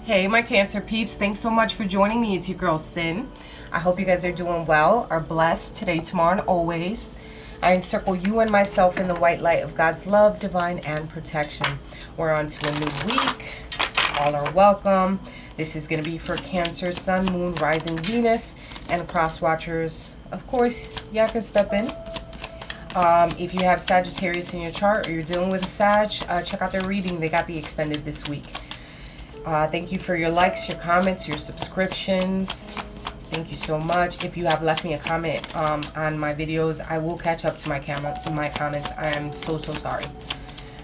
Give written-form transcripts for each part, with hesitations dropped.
Hey, my Cancer peeps. Thanks so much for joining me. It's your girl, Sin. I hope you guys are doing well, are blessed today, tomorrow, and always. I encircle you and myself in the white light of God's love, divine, and protection. We're on to a new week. All are welcome. This is going to be for Cancer, Sun, Moon, Rising, Venus, and cross watchers. Of course, y'all can step in. If you have Sagittarius in your chart or you're dealing with a Sag, check out their reading. They got the extended this week. Thank you for your likes, your comments, your subscriptions. Thank you so much. If you have left me a comment on my videos, I will catch up to my comments. I am so sorry.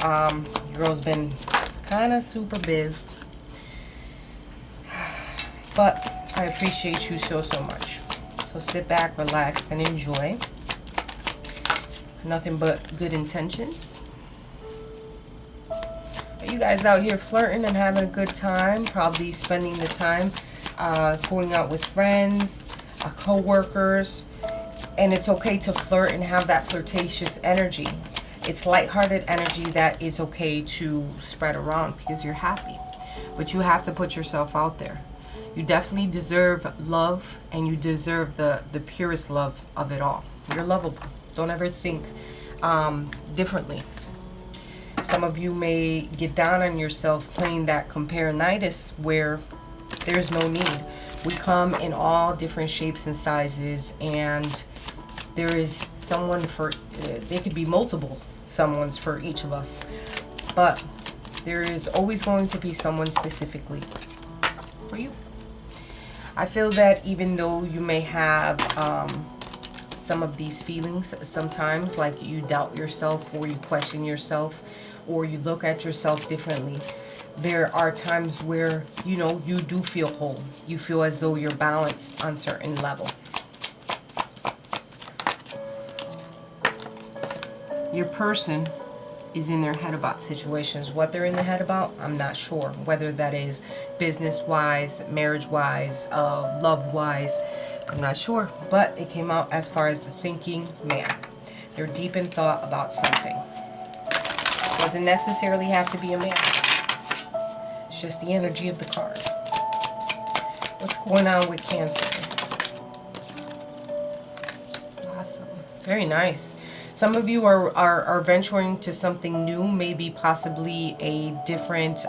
Your girl's been kind of super biz, but I appreciate you so much. So sit back, relax, and enjoy. Nothing but good intentions. You guys out here flirting and having a good time, probably spending the time going out with friends, co-workers, and it's okay to flirt and have that flirtatious energy. It's lighthearted energy that is okay to spread around because you're happy, but you have to put yourself out there. You definitely deserve love, and you deserve the purest love of it all. You're lovable. Don't ever think differently. Some of you may get down on yourself playing that compare-nitis where there's no need. We come in all different shapes and sizes, and there is someone for, there could be multiple someones for each of us, but there is always going to be someone specifically for you. I feel that even though you may have some of these feelings sometimes, like you doubt yourself or you question yourself or you look at yourself differently, there are times where, you know, you do feel whole. You feel as though you're balanced on certain level. Your person is in their head about situations. What they're in the head about, I'm not sure. Whether that is business-wise, marriage-wise, love-wise, I'm not sure. But it came out as far as the thinking man. They're deep in thought about something. Doesn't necessarily have to be a man. It's just the energy of the card. What's going on with Cancer? Awesome. Very nice. Some of you are venturing to something new, maybe possibly a different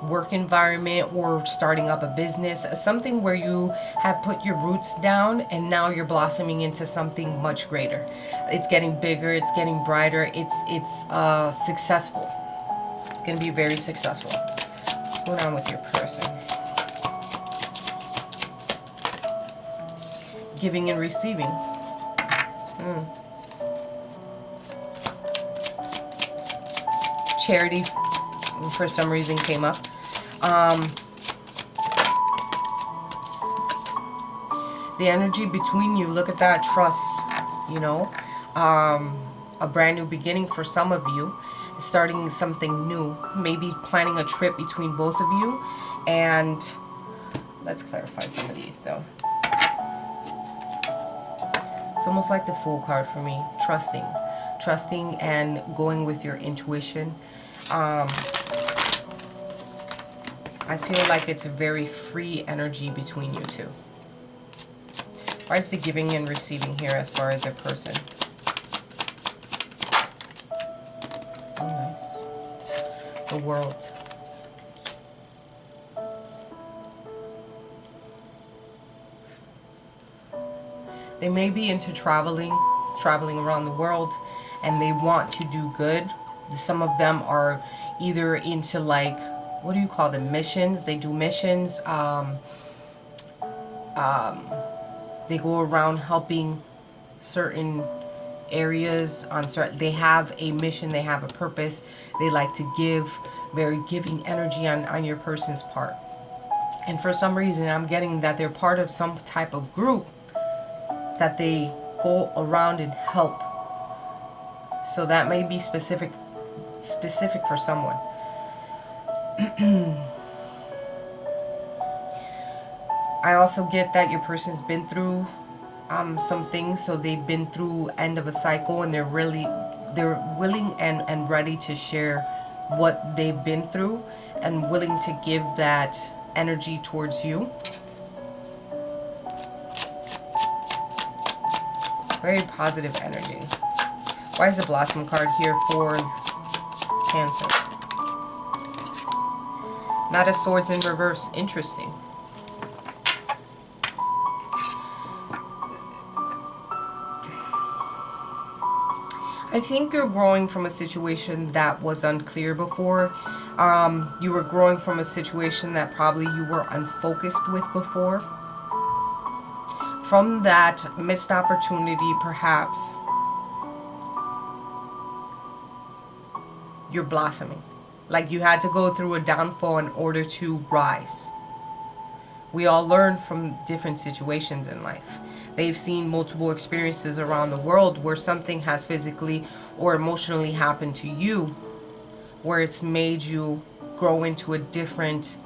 work environment, or starting up a business, something where you have put your roots down and now you're blossoming into something much greater. It's getting bigger, it's getting brighter, it's successful. It's going to be very successful. What's going on with your person? Giving and receiving. Charity, for some reason, came up. The energy between you, look at that, trust, you know. A brand new beginning for some of you, starting something new, maybe planning a trip between both of you. And let's clarify some of these though. It's almost like the Fool card for me. Trusting and going with your intuition. I feel like it's a very free energy between you two. Why is the giving and receiving here as far as a person? Oh, nice. The World. They may be into traveling around the world, and they want to do good. Some of them are either into, like, what do you call them, missions? They do missions. They go around helping certain areas on certain, they have a mission, they have a purpose. They like to give, very giving energy on your person's part. And for some reason, I'm getting that they're part of some type of group that they go around and help. So that may be specific for someone. I also get that your person's been through some things, so they've been through end of a cycle, and they're willing and ready to share what they've been through and willing to give that energy towards you. Very positive energy. Why is the Blossom card here for Cancer? Knight of Swords in reverse. Interesting. I think you're growing from a situation that was unclear before. You were growing from a situation that probably you were unfocused with before. From that missed opportunity, perhaps, you're blossoming. Like you had to go through a downfall in order to rise. We all learn from different situations in life. They've seen multiple experiences around the world where something has physically or emotionally happened to you, where it's made you grow into a different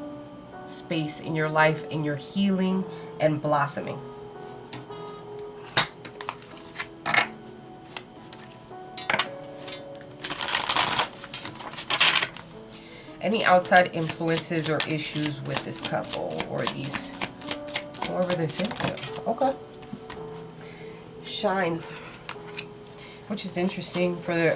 space in your life, in your healing and blossoming. Any outside influences or issues with this couple or these, whoever they're thinking of. Okay. Shine. Which is interesting for the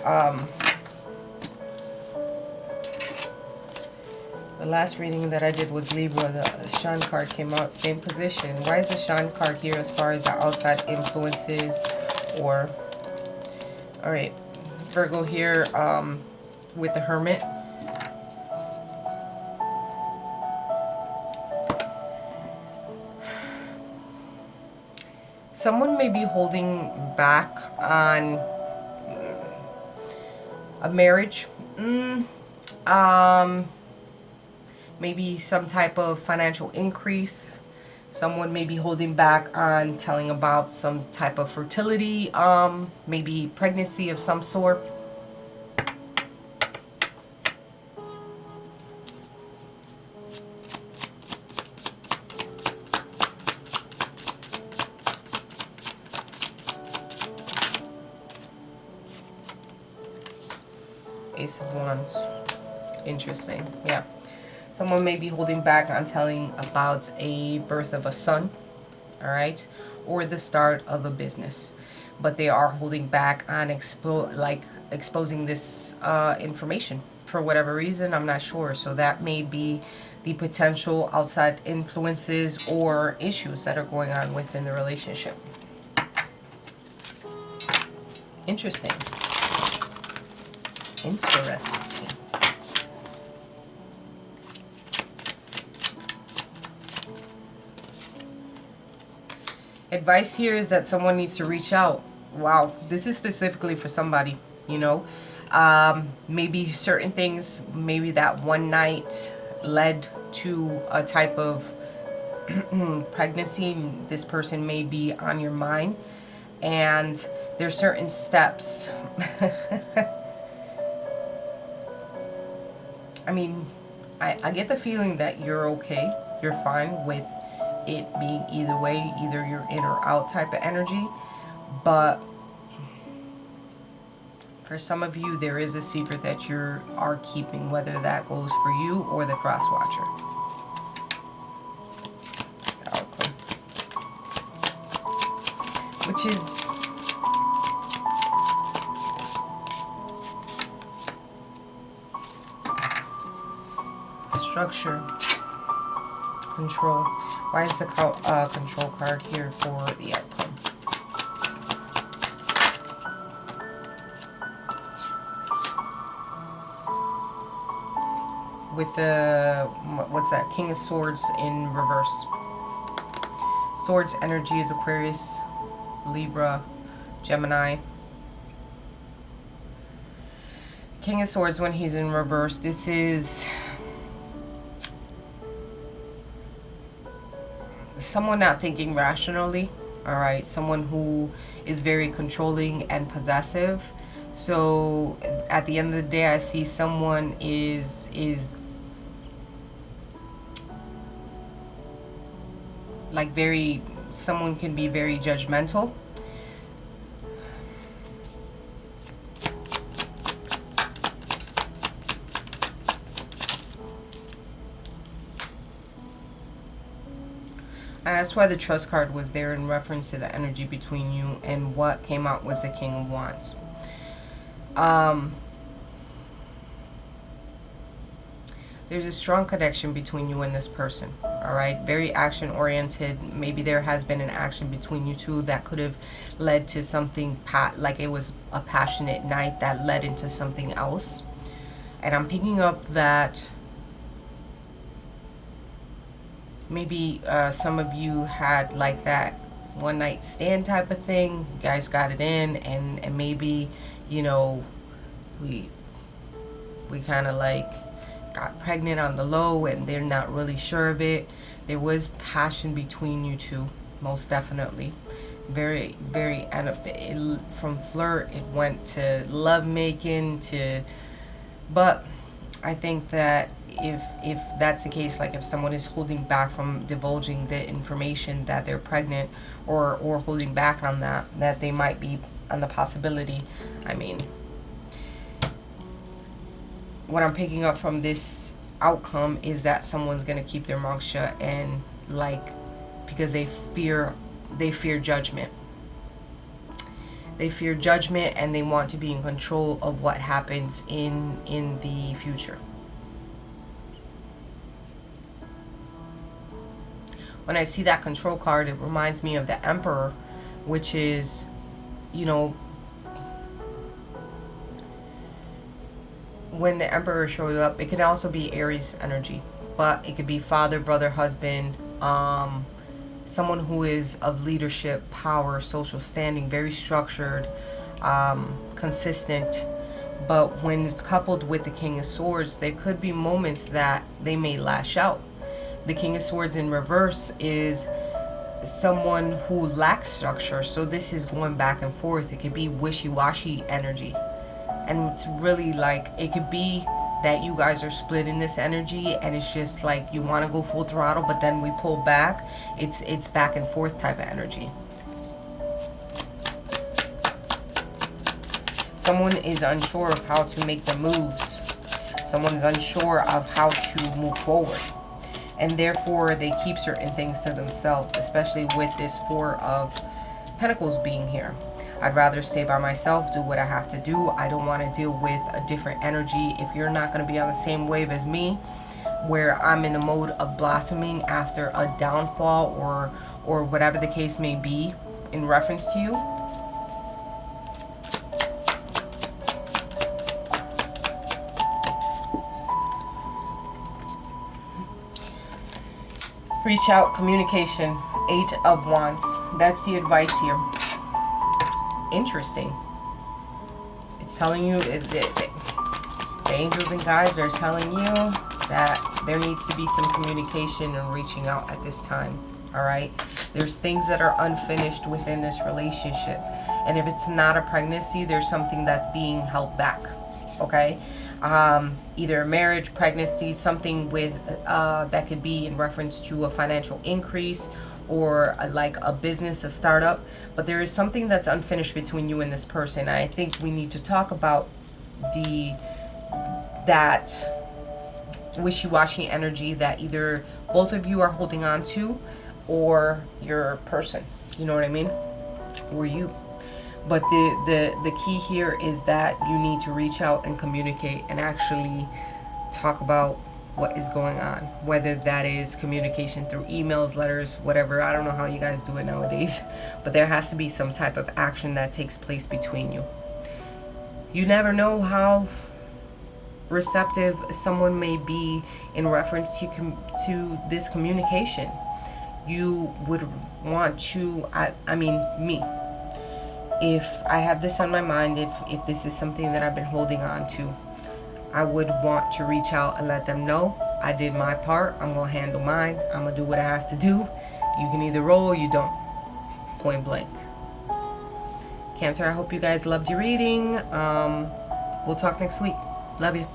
last reading that I did was Libra. The Shine card came out, same position. Why is the Shine card here as far as the outside influences or... Alright. Virgo here with the Hermit. Someone may be holding back on a marriage. Maybe some type of financial increase. Someone may be holding back on telling about some type of fertility, maybe pregnancy of some sort. Ace of Wands. Interesting. Yeah. Someone may be holding back on telling about a birth of a son. Alright. Or the start of a business. But they are holding back on exposing this information. For whatever reason, I'm not sure. So that may be the potential outside influences or issues that are going on within the relationship. Interesting. Interesting. Advice here is that someone needs to reach out. Wow, this is specifically for somebody, you know. Maybe certain things, maybe that one night led to a type of pregnancy. This person may be on your mind. And there's certain steps. I mean, I get the feeling that you're okay. You're fine with it being either way. Either you're in or out type of energy. But for some of you, there is a secret that you are keeping, whether that goes for you or the cross watcher. Okay. Which is... structure, control. Why is the control card here for the outcome? With the, what's that? King of Swords in reverse. Swords energy is Aquarius, Libra, Gemini. King of Swords when he's in reverse. This is someone not thinking rationally, all right? Someone who is very controlling and possessive. So at the end of the day, I see someone is like very, someone can be very judgmental. That's why the trust card was there in reference to the energy between you, and what came out was the King of Wands. There's a strong connection between you and this person. All right, very action oriented. Maybe there has been an action between you two that could have led to something like it was a passionate night that led into something else. And I'm picking up that maybe some of you had like that one night stand type of thing. You guys got it in, and maybe, you know, we kind of like got pregnant on the low, and they're not really sure of it. There was passion between you two, most definitely. Very, very, and from flirt it went to love making to, but I think that if that's the case, like if someone is holding back from divulging the information that they're pregnant, or holding back on that they might be on the possibility, I mean, what I'm picking up from this outcome is that someone's gonna keep their mouth shut, and like, because they fear judgment. They fear judgment, and they want to be in control of what happens in the future. When I see that control card, it reminds me of the Emperor, which is, you know, when the Emperor shows up, it can also be Aries energy, but it could be father, brother, husband, someone who is of leadership, power, social standing, very structured, consistent. But when it's coupled with the King of Swords, there could be moments that they may lash out. The King of Swords in reverse is someone who lacks structure, so this is going back and forth. It could be wishy-washy energy, and it's really like, it could be that you guys are split in this energy, and it's just like you want to go full throttle, but then we pull back. It's back and forth type of energy. Someone is unsure of how to make the moves. Someone is unsure of how to move forward, and therefore they keep certain things to themselves, especially with this Four of Pentacles being here. I'd rather stay by myself, do what I have to do. I don't want to deal with a different energy. If you're not going to be on the same wave as me, where I'm in the mode of blossoming after a downfall, or whatever the case may be in reference to you, reach out, communication, 8 of Wands. That's the advice here. Interesting. It's telling you, the angels and guides are telling you that there needs to be some communication and reaching out at this time. All right. There's things that are unfinished within this relationship. And if it's not a pregnancy, there's something that's being held back. Okay. Either a marriage, pregnancy, something with that could be in reference to a financial increase, or like a business, a startup. But there is something that's unfinished between you and this person. I think we need to talk about that wishy-washy energy that either both of you are holding on to, or your person, you know what I mean, or you. But the key here is that you need to reach out and communicate and actually talk about what is going on, whether that is communication through emails, letters, whatever. I don't know how you guys do it nowadays, but there has to be some type of action that takes place between you. You never know how receptive someone may be in reference to this communication. You would want to, I mean, me, if I have this on my mind, if this is something that I've been holding on to, I would want to reach out and let them know I did my part. I'm going to handle mine. I'm going to do what I have to do. You can either roll or you don't. Point blank. Cancer, I hope you guys loved your reading. We'll talk next week. Love you.